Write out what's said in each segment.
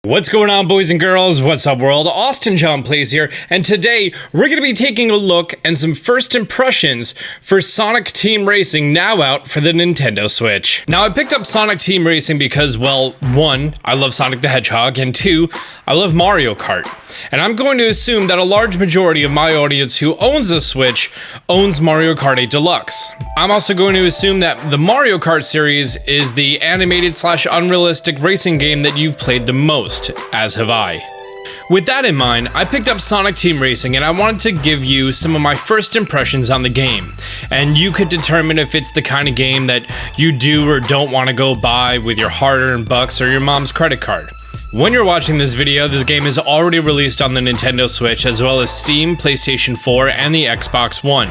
What's going on, boys and girls? What's up, world? Austin John Plays here, and today we're going to be taking a look and some first impressions for Sonic Team Racing, now out for the Nintendo Switch. Now, I picked up Sonic Team Racing because, well, one, I love Sonic the Hedgehog, and two, I love Mario Kart. And I'm going to assume that a large majority of my audience who owns the Switch owns Mario Kart 8 Deluxe. I'm also going to assume that the Mario Kart series is the animated/unrealistic racing game that you've played the most, as have I. With that in mind, I picked up Sonic Team Racing and I wanted to give you some of my first impressions on the game. And you could determine if it's the kind of game that you do or don't want to go buy with your hard-earned bucks or your mom's credit card. When you're watching this video, this game is already released on the Nintendo Switch, as well as Steam, PlayStation 4, and the Xbox One.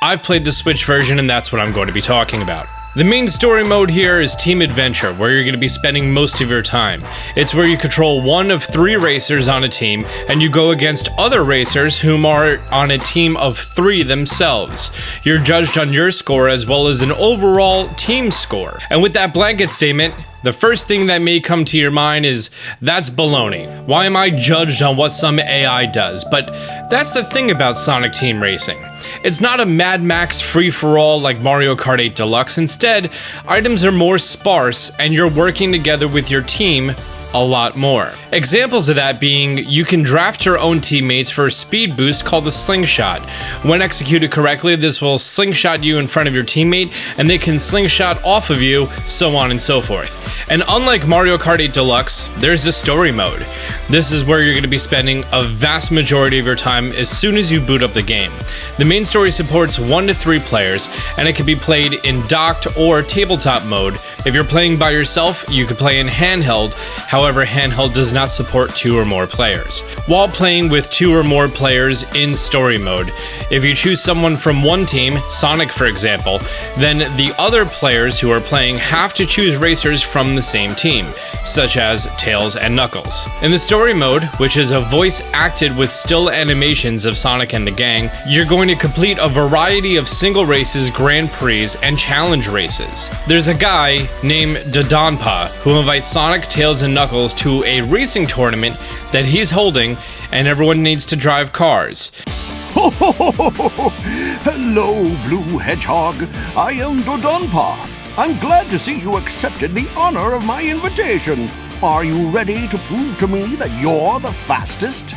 I've played the Switch version, and that's what I'm going to be talking about. The main story mode here is Team Adventure, where you're going to be spending most of your time. It's where you control one of 3 racers on a team, and you go against other racers whom are on a team of 3 themselves. You're judged on your score as well as an overall team score. And with that blanket statement, the first thing that may come to your mind is, that's baloney. Why am I judged on what some AI does? But that's the thing about Sonic Team Racing. It's not a Mad Max free-for-all like Mario Kart 8 Deluxe. Instead, items are more sparse and you're working together with your team a lot more. Examples of that being, you can draft your own teammates for a speed boost called the slingshot. When executed correctly, this will slingshot you in front of your teammate, and they can slingshot off of you, so on and so forth. And unlike Mario Kart 8 Deluxe, there's a story mode. This is where you're going to be spending a vast majority of your time as soon as you boot up the game. The main story supports 1 to 3 players, and it can be played in docked or tabletop mode. If you're playing by yourself, you can play in handheld. However, handheld does not support 2 or more players. While playing with 2 or more players in story mode, if you choose someone from one team, Sonic for example, then the other players who are playing have to choose racers from the same team, such as Tails and Knuckles. In the story mode, which is a voice acted with still animations of Sonic and the gang, you're going to complete a variety of single races, Grand Prix, and challenge races. There's a guy named Dodonpa who invites Sonic, Tails, and Knuckles to a racing tournament that he's holding, and everyone needs to drive cars. Ho ho ho ho ho! Hello, Blue Hedgehog. I am Dodonpa. I'm glad to see you accepted the honor of my invitation. Are you ready to prove to me that you're the fastest?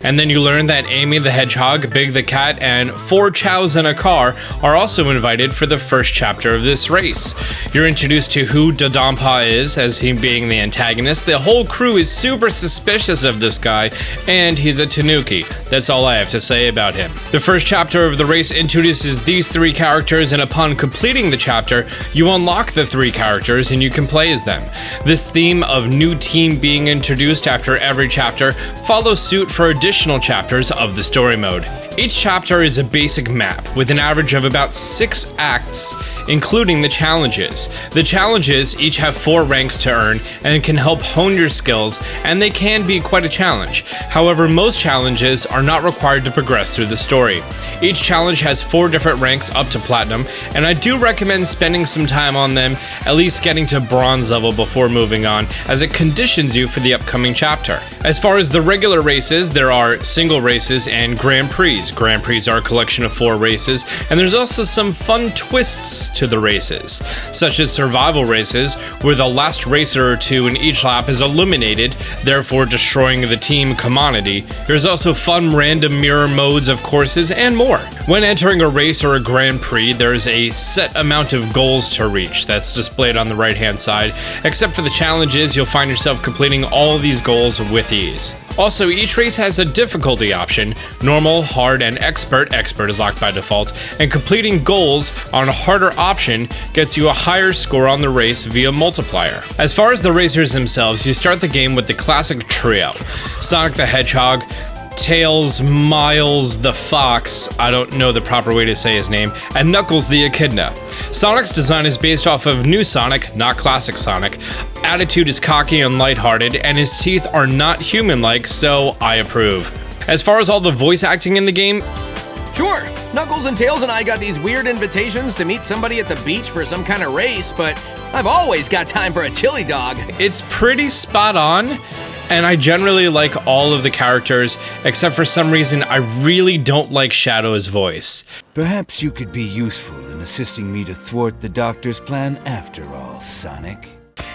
And then you learn that Amy the Hedgehog, Big the Cat, and 4 chows in a car are also invited for the first chapter of this race. You're introduced to who Dodonpa is, as he being the antagonist. The whole crew is super suspicious of this guy, and he's a tanuki. That's all I have to say about him. The first chapter of the race introduces these 3 characters, and upon completing the chapter, you unlock the 3 characters and you can play as them. This theme of new team being introduced after every chapter follows suit for additional chapters of the story mode. Each chapter is a basic map with an average of about 6 acts, including the challenges. The challenges each have 4 ranks to earn and can help hone your skills, and they can be quite a challenge. However, most challenges are not required to progress through the story. Each challenge has 4 different ranks up to platinum, and I do recommend spending some time on them, at least getting to bronze level before moving on, as it conditions you for the upcoming chapter. As far as the regular races, there are single races and Grand Prix. Grand Prix are a collection of 4 races, and there's also some fun twists to the races, such as survival races, where the last racer or 2 in each lap is eliminated, therefore destroying the team commodity. There's also fun random mirror modes of courses, and more. When entering a race or a Grand Prix, there's a set amount of goals to reach that's displayed on the right-hand side. Except for the challenges, you'll find yourself completing all of these goals with ease. Also, each race has a difficulty option: normal, hard, and expert. Expert is locked by default, and completing goals on a harder option gets you a higher score on the race via multiplier. As far as the racers themselves, you start the game with the classic trio: Sonic the Hedgehog, Tails, Miles the Fox, I don't know the proper way to say his name, and Knuckles the Echidna. Sonic's design is based off of new Sonic, not classic Sonic. Attitude is cocky and lighthearted, and his teeth are not human-like, so I approve. As far as all the voice acting in the game, Sure, Knuckles and Tails and I got these weird invitations to meet somebody at the beach for some kind of race, but I've always got time for a chili dog. It's pretty spot on, and I generally like all of the characters, except for some reason I really don't like Shadow's voice. Perhaps you could be useful in assisting me to thwart the Doctor's plan after all, Sonic.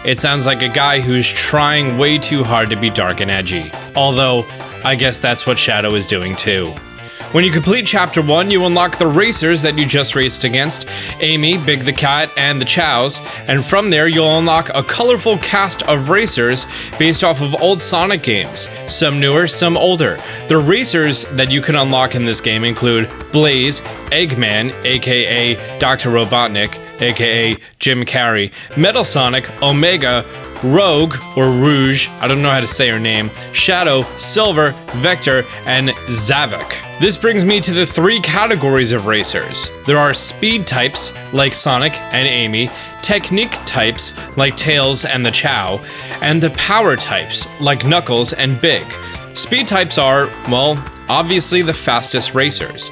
It sounds like a guy who's trying way too hard to be dark and edgy. Although, I guess that's what Shadow is doing too. When you complete Chapter 1, you unlock the racers that you just raced against, Amy, Big the Cat, and the Chows, and from there you'll unlock a colorful cast of racers based off of old Sonic games, some newer, some older. The racers that you can unlock in this game include Blaze, Eggman, aka Dr. Robotnik, aka Jim Carrey, Metal Sonic, Omega, Rogue, or Rouge, I don't know how to say her name, Shadow, Silver, Vector, and Zavok. This brings me to the three categories of racers. There are speed types, like Sonic and Amy, technique types, like Tails and the Chow, and the power types, like Knuckles and Big. Speed types are, well, obviously the fastest racers.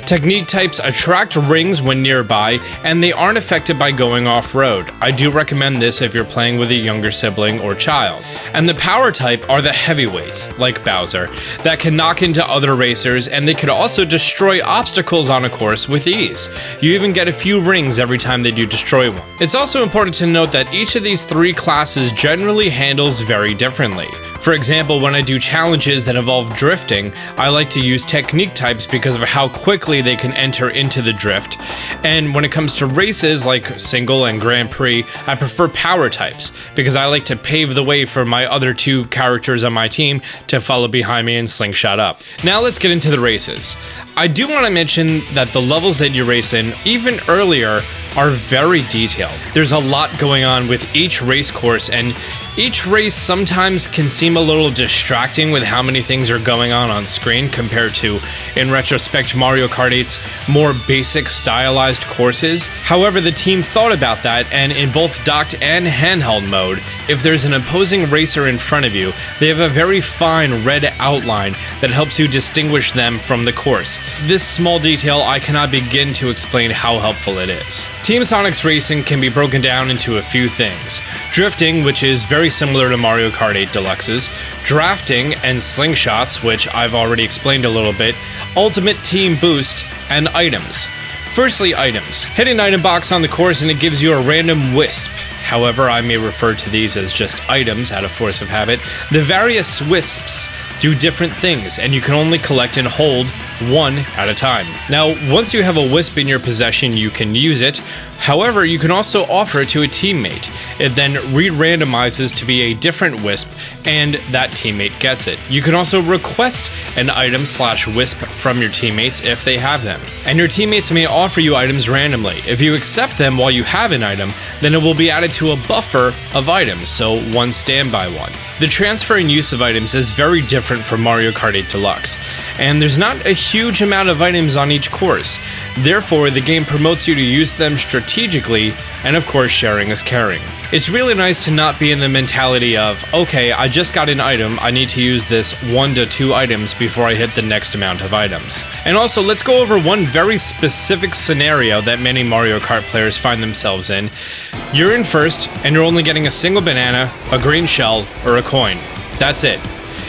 Technique types attract rings when nearby, and they aren't affected by going off-road. I do recommend this if you're playing with a younger sibling or child. And the power type are the heavyweights, like Bowser, that can knock into other racers, and they could also destroy obstacles on a course with ease. You even get a few rings every time they do destroy one. It's also important to note that each of these three classes generally handles very differently. For example, when I do challenges that involve drifting, I like to use technique types because of how quickly they can enter into the drift. And when it comes to races like single and Grand Prix, I prefer power types because I like to pave the way for my other two characters on my team to follow behind me and slingshot up. Now let's get into the races. I do want to mention that the levels that you race in, even earlier, are very detailed. There's a lot going on with each race course, and each race sometimes can seem a little distracting with how many things are going on screen compared to, in retrospect, Mario Kart 8's more basic stylized courses. However, the team thought about that, and in both docked and handheld mode, if there's an opposing racer in front of you, they have a very fine red outline that helps you distinguish them from the course. This small detail I cannot begin to explain how helpful it is. Team Sonic's racing can be broken down into a few things. Drifting, which is very similar to Mario Kart 8 Deluxe's, drafting and slingshots, which I've already explained a little bit, ultimate team boost, and items. Firstly, items. Hit an item box on the course and it gives you a random wisp. However, I may refer to these as just items out of force of habit. The various wisps do different things, and you can only collect and hold one at a time. Now, once you have a wisp in your possession, you can use it. However, you can also offer it to a teammate. It then re-randomizes to be a different wisp, and that teammate gets it. You can also request an item/wisp from your teammates if they have them. And your teammates may offer you items randomly. If you accept them while you have an item, then it will be added to a buffer of items, so one standby one. The transfer and use of items is very different from Mario Kart 8 Deluxe, and there's not a huge amount of items on each course. Therefore, the game promotes you to use them strategically, and of course, sharing is caring. It's really nice to not be in the mentality of, okay, I just got an item, I need to use this 1 to 2 items before I hit the next amount of items. And also, let's go over one very specific scenario that many Mario Kart players find themselves in. You're in first, and you're only getting a single banana, a green shell, or a coin. That's it.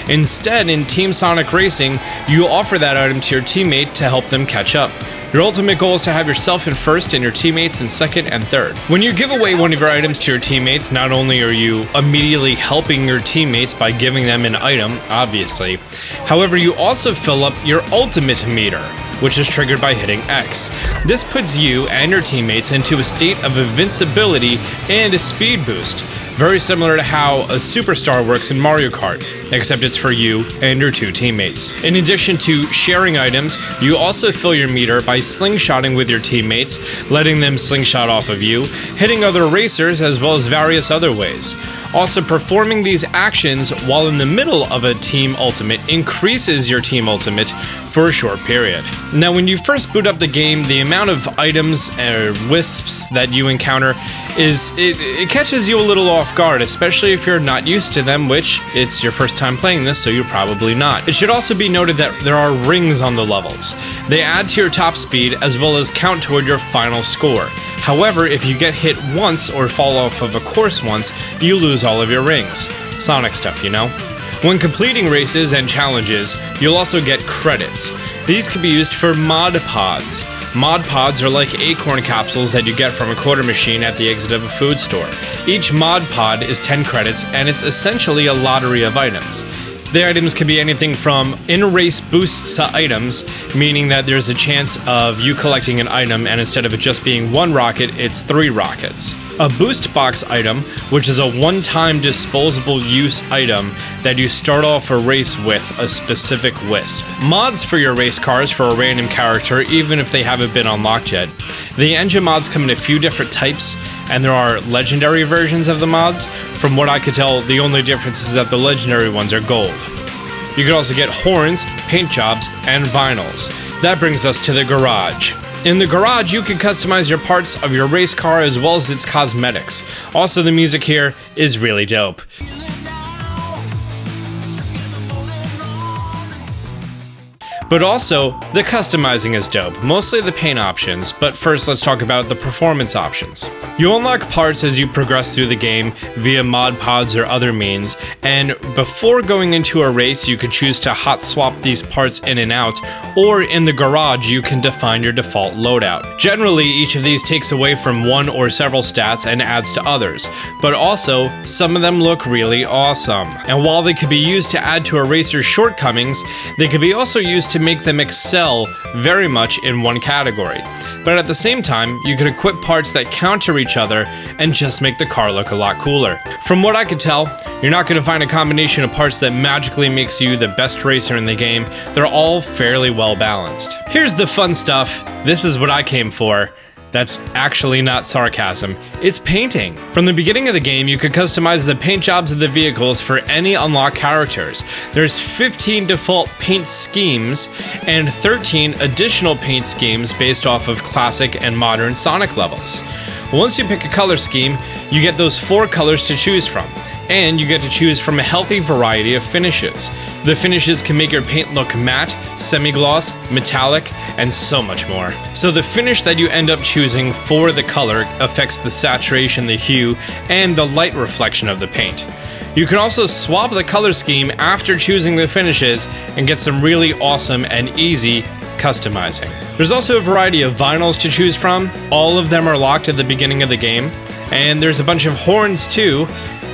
Instead, in Team Sonic Racing, you offer that item to your teammate to help them catch up. Your ultimate goal is to have yourself in first and your teammates in second and third. When you give away one of your items to your teammates, not only are you immediately helping your teammates by giving them an item, obviously, however, you also fill up your ultimate meter, which is triggered by hitting X. This puts you and your teammates into a state of invincibility and a speed boost, very similar to how a superstar works in Mario Kart, except it's for you and your two teammates. In addition to sharing items, you also fill your meter by slingshotting with your teammates, letting them slingshot off of you, hitting other racers, as well as various other ways. Also, performing these actions while in the middle of a team ultimate increases your team ultimate for a short period. Now, when you first boot up the game, the amount of items or wisps that you encounter is it catches you a little off guard, especially if you're not used to them, which it's your first time playing this, so you're probably not. It should also be noted that there are rings on the levels. They add to your top speed as well as count toward your final score. However, if you get hit once or fall off of a course once, you lose all of your rings. Sonic stuff, you know? When completing races and challenges, you'll also get credits. These can be used for mod pods. Mod pods are like acorn capsules that you get from a quarter machine at the exit of a food store. Each mod pod is 10 credits, and it's essentially a lottery of items. The items can be anything from in-race boosts to items, meaning that there's a chance of you collecting an item and instead of it just being 1 rocket, it's 3 rockets. A boost box item, which is a one-time disposable use item that you start off a race with a specific wisp. Mods for your race cars for a random character, even if they haven't been unlocked yet. The engine mods come in a few different types, and there are legendary versions of the mods. From what I could tell, the only difference is that the legendary ones are gold. You could also get horns, paint jobs, and vinyls. That brings us to the garage. In the garage, you can customize your parts of your race car as well as its cosmetics. Also, the music here is really dope. But also, the customizing is dope, mostly the paint options, but first let's talk about the performance options. You unlock parts as you progress through the game via mod pods or other means, and before going into a race you can choose to hot swap these parts in and out, or in the garage you can define your default loadout. Generally, each of these takes away from one or several stats and adds to others, but also, some of them look really awesome. And while they could be used to add to a racer's shortcomings, they could be also used to make them excel very much in one category. But at the same time, you could equip parts that counter each other and just make the car look a lot cooler. From what I could tell, you're not going to find a combination of parts that magically makes you the best racer in the game. They're all fairly well balanced. Here's the fun stuff. This is what I came for. That's actually not sarcasm, it's painting. From the beginning of the game, you could customize the paint jobs of the vehicles for any unlocked characters. There's 15 default paint schemes and 13 additional paint schemes based off of classic and modern Sonic levels. Once you pick a color scheme, you get those 4 colors to choose from, and you get to choose from a healthy variety of finishes. The finishes can make your paint look matte, semi-gloss, metallic, and so much more. So the finish that you end up choosing for the color affects the saturation, the hue, and the light reflection of the paint. You can also swap the color scheme after choosing the finishes and get some really awesome and easy customizing. There's also a variety of vinyls to choose from. All of them are locked at the beginning of the game, and there's a bunch of horns too,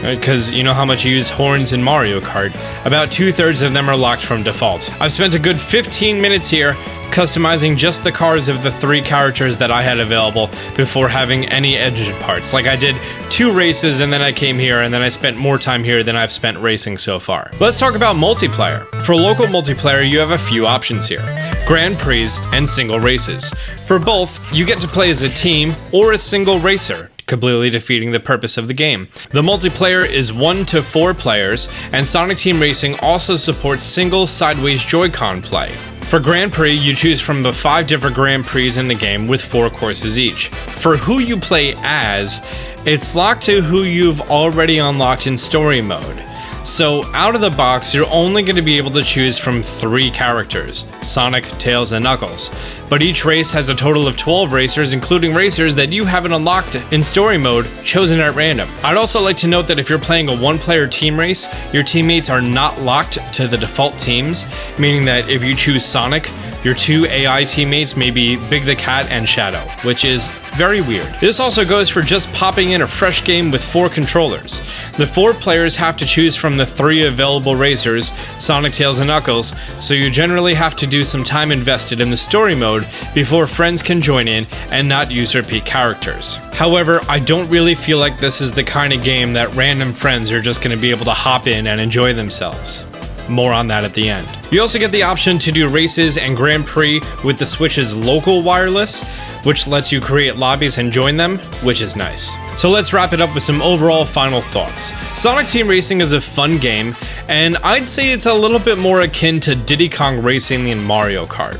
because you know how much you use horns in Mario Kart. About 2/3 of them are locked from default. I've spent a good 15 minutes here customizing just the cars of the 3 characters that I had available before having any engine parts. Like, I did 2 races and then I came here and then I spent more time here than I've spent racing so far. Let's talk about multiplayer. For local multiplayer, you have a few options here: Grand Prix and single races. For both, you get to play as a team or a single racer, completely defeating the purpose of the game. The multiplayer is 1 to 4 players, and Sonic Team Racing also supports single sideways Joy-Con play. For Grand Prix, you choose from the 5 different Grand Prix in the game with 4 courses each. For who you play as, it's locked to who you've already unlocked in story mode. So out of the box, you're only going to be able to choose from 3 characters: Sonic, Tails, and Knuckles. But each race has a total of 12 racers, including racers that you haven't unlocked in story mode, chosen at random. I'd also like to note that if you're playing a 1-player team race, your teammates are not locked to the default teams, meaning that if you choose Sonic, your 2 AI teammates may be Big the Cat and Shadow, which is very weird. This also goes for just popping in a fresh game with 4 controllers. The 4 players have to choose from the 3 available racers, Sonic, Tails, and Knuckles, so you generally have to do some time invested in the story mode before friends can join in and not use repeat characters. However, I don't really feel like this is the kind of game that random friends are just going to be able to hop in and enjoy themselves. More on that at the end. You also get the option to do races and Grand Prix with the Switch's local wireless, which lets you create lobbies and join them, which is nice. So let's wrap it up with some overall final thoughts. Sonic Team Racing is a fun game, and I'd say it's a little bit more akin to Diddy Kong Racing than Mario Kart.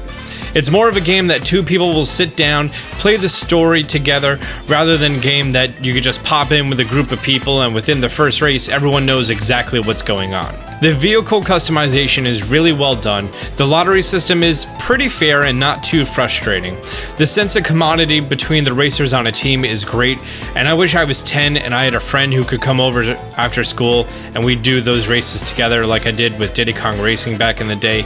It's more of a game that two people will sit down, play the story together, rather than a game that you could just pop in with a group of people and within the first race, everyone knows exactly what's going on. The vehicle customization is really well done, the lottery system is pretty fair and not too frustrating. The sense of commodity between the racers on a team is great, and I wish I was 10 and I had a friend who could come over after school and we'd do those races together like I did with Diddy Kong Racing back in the day.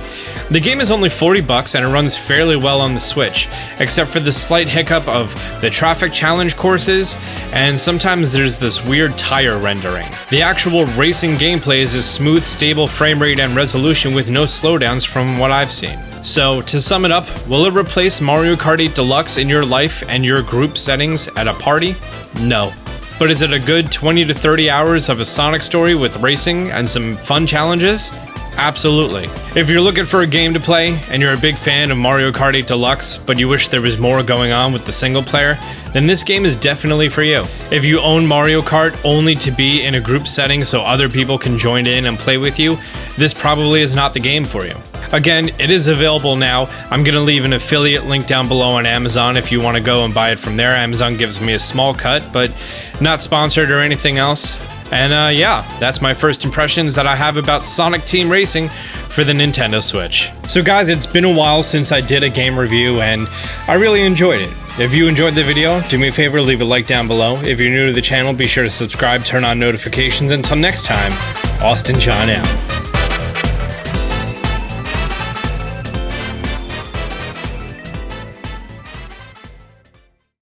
The game is only $40 and it runs fairly well on the Switch, except for the slight hiccup of the traffic challenge courses, and sometimes there's this weird tire rendering. The actual racing gameplay is a smooth, stable frame rate and resolution with no slowdowns from what I've seen. So, to sum it up, will it replace Mario Kart 8 Deluxe in your life and your group settings at a party? No. But is it a good 20 to 30 hours of a Sonic story with racing and some fun challenges? Absolutely. If you're looking for a game to play and you're a big fan of Mario Kart 8 Deluxe, but you wish there was more going on with the single player, then this game is definitely for you. If you own Mario Kart only to be in a group setting so other people can join in and play with you, this probably is not the game for you. Again, it is available now. I'm going to leave an affiliate link down below on Amazon if you want to go and buy it from there. Amazon gives me a small cut, but not sponsored or anything else. And yeah, that's my first impressions that I have about Sonic Team Racing for the Nintendo Switch. So guys, it's been a while since I did a game review and I really enjoyed it. If you enjoyed the video, do me a favor, leave a like down below. If you're new to the channel, be sure to subscribe, turn on notifications. Until next time, Austin John out.